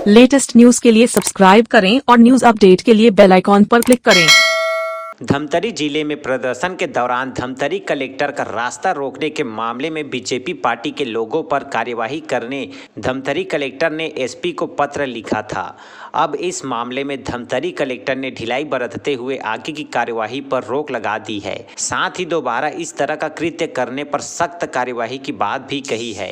Latest news के लिए subscribe करें और न्यूज अपडेट के लिए बेल आइकॉन पर क्लिक करें। धमतरी जिले में प्रदर्शन के दौरान धमतरी कलेक्टर का रास्ता रोकने के मामले में बीजेपी पार्टी के लोगों पर कार्यवाही करने धमतरी कलेक्टर ने एसपी को पत्र लिखा था। अब इस मामले में धमतरी कलेक्टर ने ढिलाई बरतते हुए आगे की कार्यवाही पर रोक लगा दी है। साथ ही दोबारा इस तरह का कृत्य करने पर सख्त कार्यवाही की बात भी कही है।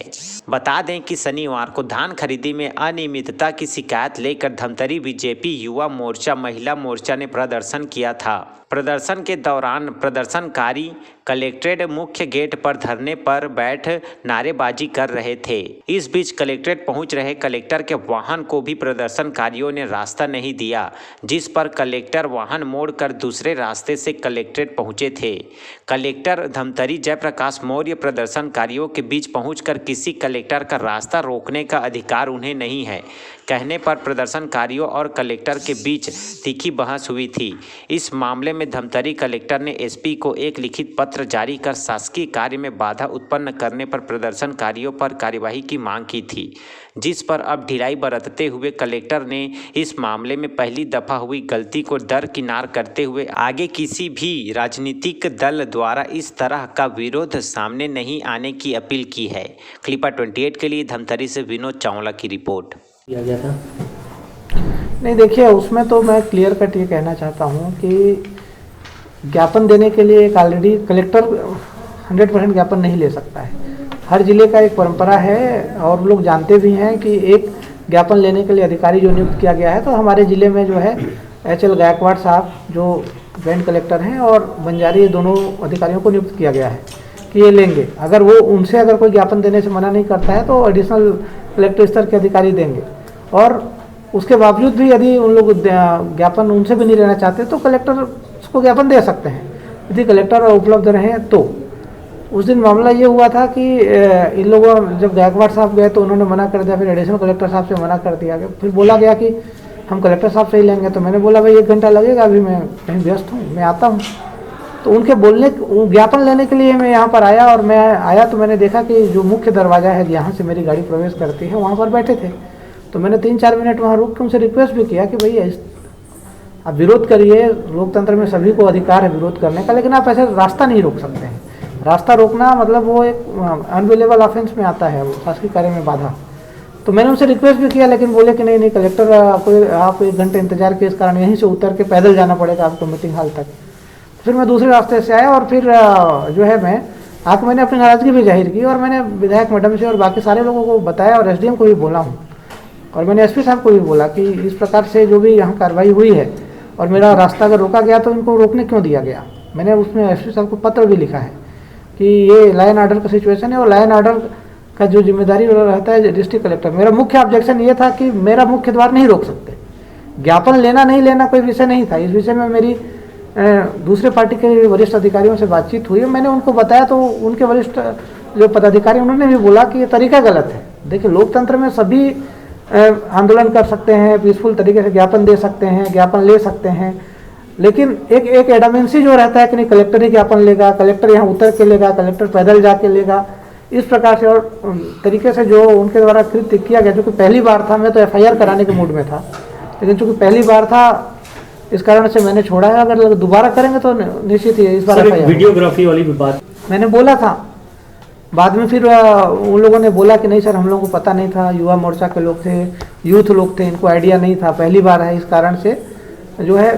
बता दें कि शनिवार को धान खरीदी में अनियमितता की शिकायत लेकर धमतरी बीजेपी युवा मोर्चा महिला मोर्चा ने प्रदर्शन किया था। प्रदर्शन के दौरान प्रदर्शनकारी कलेक्ट्रेट मुख्य गेट पर धरने पर बैठ नारेबाजी कर रहे थे। इस बीच कलेक्ट्रेट पहुंच रहे कलेक्टर के वाहन को भी प्रदर्शनकारियों ने रास्ता नहीं दिया, जिस पर कलेक्टर वाहन मोड़कर दूसरे रास्ते से कलेक्ट्रेट पहुंचे थे। कलेक्टर धमतरी जयप्रकाश मौर्य प्रदर्शनकारियों के बीच पहुंचकर किसी कलेक्टर का रास्ता रोकने का अधिकार उन्हें नहीं है कहने पर प्रदर्शनकारियों और कलेक्टर के बीच तीखी बहस हुई थी। इस मामले में धमतरी कलेक्टर ने एसपी को एक लिखित पत्र जारी कर शासकीय कार्य में बाधा उत्पन्न करने पर प्रदर्शनकारियों पर कार्यवाही की मांग की थी, जिस पर अब ढिलाई बरतते हुए कलेक्टर ने इस मामले में पहली दफा हुई गलती को दरकिनार करते हुए आगे किसी भी राजनीतिक दल द्वारा इस तरह का विरोध सामने नहीं आने की अपील की है। क्लिपा 28 के लिए धमतरी से विनोद चावला की रिपोर्ट। किया गया था। नहीं, देखिए उसमें तो मैं क्लियर कट ये कहना चाहता हूँ कि ज्ञापन देने के लिए एक ऑलरेडी कलेक्टर 100% ज्ञापन नहीं ले सकता है। हर जिले का एक परंपरा है और लोग जानते भी हैं कि एक ज्ञापन लेने के लिए अधिकारी जो नियुक्त किया गया है, तो हमारे ज़िले में जो है HL गायकवाड़ साहब जो जॉइंट कलेक्टर हैं और बंजारी, दोनों अधिकारियों को नियुक्त किया गया है कि ये लेंगे। अगर वो उनसे अगर कोई ज्ञापन देने से मना नहीं करता है तो एडिशनल कलेक्टर स्तर के अधिकारी देंगे। और उसके बावजूद भी यदि उन लोग ज्ञापन उनसे भी नहीं लेना चाहते तो कलेक्टर उसको ज्ञापन दे सकते हैं, यदि कलेक्टर उपलब्ध रहे तो। उस दिन मामला ये हुआ था कि इन लोगों जब गायकवाड़ साहब गए तो उन्होंने मना कर दिया, फिर एडिशनल कलेक्टर साहब से मना कर दिया गया। फिर बोला गया कि हम कलेक्टर साहब से ही लेंगे। तो मैंने बोला भाई 1 घंटा लगेगा, अभी मैं कहीं व्यस्त हूँ, मैं आता हूँ। तो उनके बोलने ज्ञापन लेने के लिए मैं यहाँ पर आया और मैं आया तो मैंने देखा कि जो मुख्य दरवाज़ा है यहाँ से मेरी गाड़ी प्रवेश करती है, वहाँ पर बैठे थे। तो मैंने 3-4 मिनट वहाँ रुक के उनसे रिक्वेस्ट भी किया कि भाई आप विरोध करिए, लोकतंत्र में सभी को अधिकार है विरोध करने का, लेकिन आप ऐसे रास्ता नहीं रोक सकते हैं। रास्ता रोकना मतलब वो एक अनविलेबल ऑफेंस में आता है, वो शासकीय कार्य में बाधा। तो मैंने उनसे रिक्वेस्ट भी किया, लेकिन बोले कि नहीं कलेक्टर को आप 1 घंटे इंतजार के इस कारण यहीं से उतर के पैदल जाना पड़ेगा आपको मीटिंग हॉल तक। फिर मैं दूसरे रास्ते से आया और फिर जो है मैं आके मैंने अपनी नाराज़गी भी जाहिर की और मैंने विधायक मैडम से और बाकी सारे लोगों को बताया और SDM को भी बोला हूँ और मैंने SP साहब को भी बोला कि इस प्रकार से जो भी यहाँ कार्रवाई हुई है और मेरा रास्ता अगर रोका गया तो इनको रोकने क्यों दिया गया। मैंने उसमें SP साहब को पत्र भी लिखा है कि ये लॉ एंड ऑर्डर का सिचुएशन है और लॉ एंड ऑर्डर का जो जिम्मेदारी रहता है डिस्ट्रिक्ट कलेक्टर। मेरा मुख्य ऑब्जेक्शन ये था कि मेरा मुख्य द्वार नहीं रोक सकते। ज्ञापन लेना नहीं लेना कोई विषय नहीं था। इस विषय में मेरी दूसरे पार्टी के वरिष्ठ अधिकारियों से बातचीत हुई, मैंने उनको बताया तो उनके वरिष्ठ जो पदाधिकारी उन्होंने भी बोला कि ये तरीका गलत है। देखिए लोकतंत्र में सभी आंदोलन कर सकते हैं, पीसफुल तरीके से ज्ञापन दे सकते हैं, ज्ञापन ले सकते हैं, लेकिन एक एडामेंसी जो रहता है कि नहीं कलेक्टर ही ज्ञापन लेगा, कलेक्टर यहाँ उतर के लेगा, कलेक्टर पैदल जाके लेगा, इस प्रकार से और तरीके से जो उनके द्वारा कृत्य किया गया, जो कि पहली बार था। मैं तो FIR कराने के मूड में था, लेकिन चूँकि पहली बार था इस कारण से मैंने छोड़ा है। अगर दोबारा करेंगे तो निश्चित ही इस बार वीडियोग्राफी वाली भी बात मैंने बोला था। बाद में फिर उन लोगों ने बोला कि नहीं सर हम लोगों को पता नहीं था, युवा मोर्चा के लोग थे, यूथ लोग थे, इनको आइडिया नहीं था, पहली बार है, इस कारण से जो है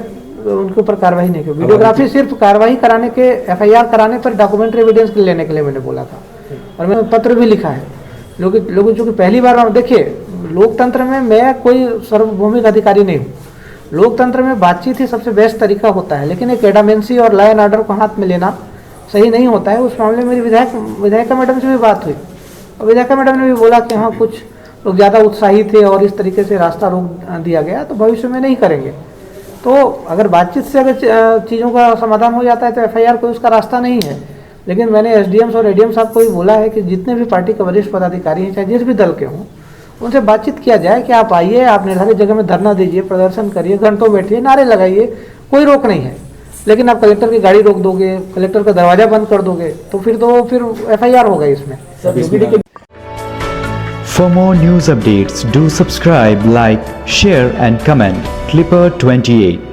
उनके ऊपर कार्रवाई नहीं की। वीडियोग्राफी सिर्फ कार्रवाई कराने के FIR कराने पर डॉक्यूमेंट्री एविडेंस लेने के लिए मैंने बोला था और मैंने पत्र भी लिखा है। लोग जो कि पहली बार, देखिए लोकतंत्र में मैं कोई सार्वभौमिक अधिकारी नहीं हूँ। लोकतंत्र में बातचीत ही सबसे बेस्ट तरीका होता है, लेकिन एक एडामेंसी और लॉ एंड ऑर्डर को हाथ में लेना सही नहीं होता है। उस मामले में मेरी विधायिका मैडम से भी बात हुई और विधायिका मैडम ने भी बोला कि हाँ कुछ लोग ज़्यादा उत्साही थे और इस तरीके से रास्ता रोक दिया गया तो भविष्य में नहीं करेंगे। तो अगर बातचीत से अगर चीज़ों का समाधान हो जाता है तो FIR कोई उसका रास्ता नहीं है। लेकिन मैंने SDM और ADM साहब को भी बोला है कि जितने भी पार्टी के वरिष्ठ पदाधिकारी हैं, चाहे जिस भी दल के हों, उनसे बातचीत किया जाए कि आप आइए, आप निर्धारित जगह में धरना दीजिए, प्रदर्शन करिए, घंटों बैठिए, नारे लगाइए, कोई रोक नहीं है। लेकिन आप कलेक्टर की गाड़ी रोक दोगे, कलेक्टर का दरवाजा बंद कर दोगे तो फिर FIR होगा इसमें। For more news updates, do subscribe, like, share and comment. Clipper 28.